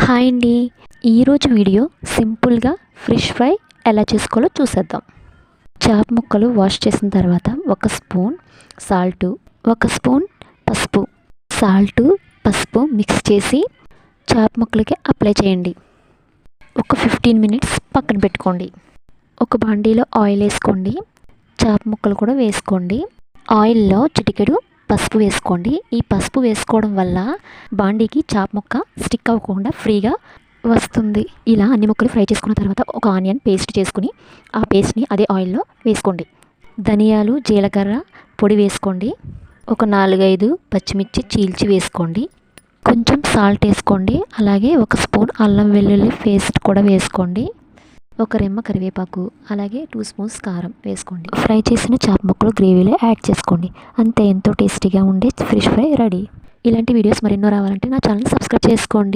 Hi అండి. ఈరోజు video సింపుల్గా ఫిష్ ఫ్రై ఎలా చేసుకోవాలో చూసేద్దాం. చేప ముక్కలు వాష్ చేసిన తర్వాత ఒక స్పూన్ సాల్టు, ఒక స్పూన్ పసుపు మిక్స్ చేసి చేప ముక్కలకి అప్లై చేయండి. ఒక 15 మినిట్స్ పక్కన పెట్టుకోండి. ఒక బాండీలో ఆయిల్ వేసుకోండి. చేప ముక్కలు కూడా వేసుకోండి. ఆయిల్లో చిటికెడు పసుపు వేసుకోండి. ఈ పసుపు వేసుకోవడం వల్ల బాండీకి చేప ముక్క స్టిక్ అవ్వకుండా ఫ్రీగా వస్తుంది. ఇలా అన్ని ముక్కలు ఫ్రై చేసుకున్న తర్వాత ఒక ఆనియన్ పేస్ట్ చేసుకుని ఆ పేస్ట్ని అదే ఆయిల్లో వేసుకోండి. ధనియాలు, జీలకర్ర పొడి వేసుకోండి. ఒక 4-5 పచ్చిమిర్చి చీల్చి వేసుకోండి. కొంచెం సాల్ట్ వేసుకోండి. అలాగే ఒక స్పూన్ అల్లం వెల్లుల్లి పేస్ట్ కూడా వేసుకోండి. ఒక రెమ్మ కరివేపాకు, అలాగే 2 స్పూన్స్ కారం వేసుకోండి. ఫ్రై చేసిన చేప ముక్కలు గ్రేవీలో యాడ్ చేసుకోండి. అంతే, ఎంతో టేస్టీగా ఉండే ఫిష్ ఫ్రై రెడీ. ఇలాంటి వీడియోస్ మరెన్నో రావాలంటే నా ఛానల్ సబ్స్క్రైబ్ చేసుకోండి.